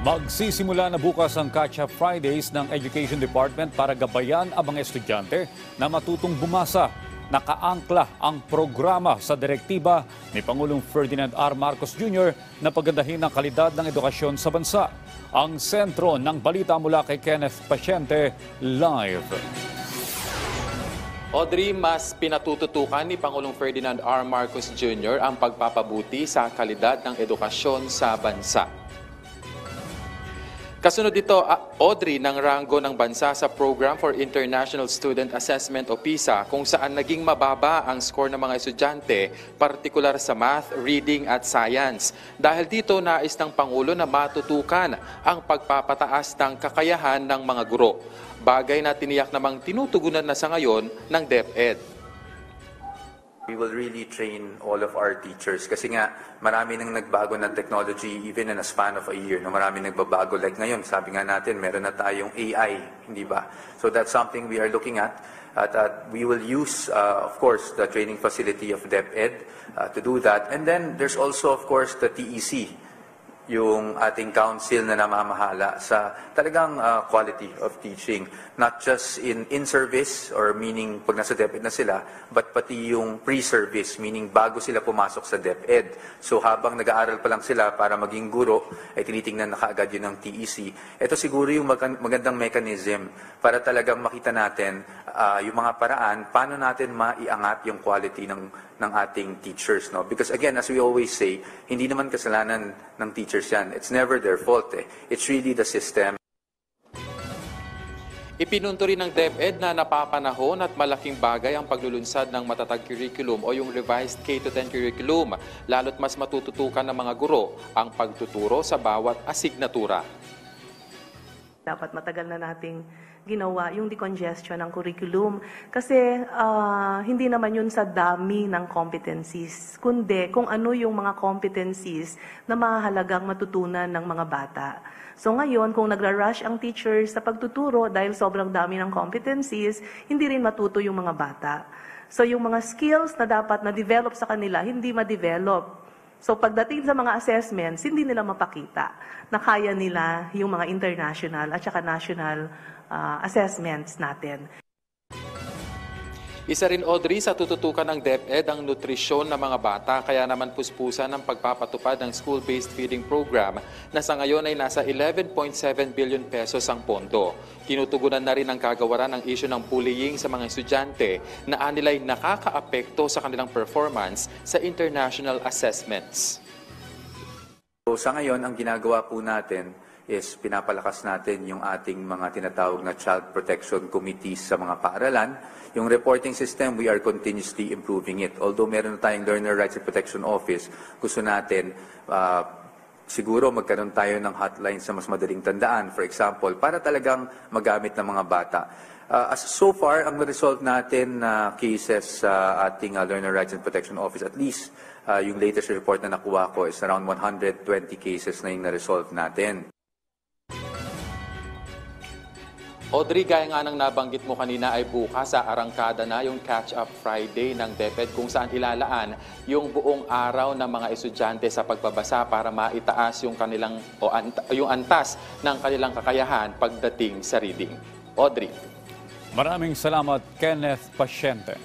Magsisimula na bukas ang Catch-up Fridays ng Education Department para gabayan ang mga estudyante na matutong bumasa. Nakaangkla ang programa sa direktiba ni Pangulong Ferdinand R. Marcos Jr. na pagandahin ang kalidad ng edukasyon sa bansa. Ang sentro ng balita mula kay Kenneth Pasyente, live. Audrey, mas pinatututukan ni Pangulong Ferdinand R. Marcos Jr. ang pagpapabuti sa kalidad ng edukasyon sa bansa. Kasunod dito, Audrey, ng ranggo ng bansa sa Program for International Student Assessment o PISA kung saan naging mababa ang score ng mga estudyante, partikular sa math, reading at science. Dahil dito, nais ng Pangulo na matutukan ang pagpapataas ng kakayahan ng mga guro. Bagay na tiniyak namang tinutugunan na sa ngayon ng DepEd. We will really train all of our teachers kasi nga marami nang nagbago ng technology even in a span of a year. No, marami nagbabago. Like ngayon, sabi nga natin, meron na tayong AI, hindi ba? So that's something we are looking at. We will use, of course, the training facility of DepEd to do that. And then there's also, of course, the TEC, yung ating council na namamahala sa talagang quality of teaching. Not just in service or meaning pag nasa DepEd na sila, but pati yung pre-service, meaning bago sila pumasok sa DepEd. So habang nag-aaral pa lang sila para maging guro, ay tinitingnan na kaagad yun ng TEC. Ito siguro yung magandang mechanism para talagang makita natin yung mga paraan, paano natin maiangat yung quality ng ating teachers. No? Because again, as we always say, hindi naman kasalanan ng teachers yan. It's never their fault. It's really the system. Ipinunto rin ng DepEd na napapanahon at malaking bagay ang paglulunsad ng matatag curriculum o yung revised K-10 curriculum, lalo't mas matututukan ng mga guro ang pagtuturo sa bawat asignatura. Dapat matagal na nating ginawa yung decongestion ng curriculum kasi hindi naman yun sa dami ng competencies, kundi kung ano yung mga competencies na mahalagang matutunan ng mga bata. So ngayon, kung nagra-rush ang teachers sa pagtuturo dahil sobrang dami ng competencies, hindi rin matuto yung mga bata. So yung mga skills na dapat na-develop sa kanila, hindi ma-develop. So pagdating sa mga assessments, hindi nila mapakita na kaya nila yung mga international at saka national assessments natin. Isa rin, Audrey, sa tututukan ng DepEd ang nutrisyon ng mga bata, kaya naman puspusan ng pagpapatupad ng school-based feeding program na sa ngayon ay nasa 11.7 billion pesos ang pondo. Tinutugunan na rin ang kagawaran ng issue ng bullying sa mga estudyante na anilay nakakaapekto sa kanilang performance sa international assessments. So, sa ngayon, ang ginagawa po natin is pinapalakas natin yung ating mga tinatawag na Child Protection Committees sa mga paaralan. Yung reporting system, we are continuously improving it. Although meron na tayong Learner Rights and Protection Office, gusto natin siguro magkaroon tayo ng hotline sa mas madaling tandaan, for example, para talagang magamit ng mga bata. As so far, ang na-resolve natin na cases sa ating Learner Rights and Protection Office, at least yung latest report na nakuha ko is around 120 cases na yung na-resolve natin. Audrey, gaya nga ng nabanggit mo kanina ay bukas sa arangkada na yung Catch-up Friday ng DepEd kung saan ilalaan yung buong araw ng mga estudyante sa pagbabasa para maitaas yung kanilang yung antas ng kanilang kakayahan pagdating sa reading. Audrey. Maraming salamat, Kenneth Pasyente.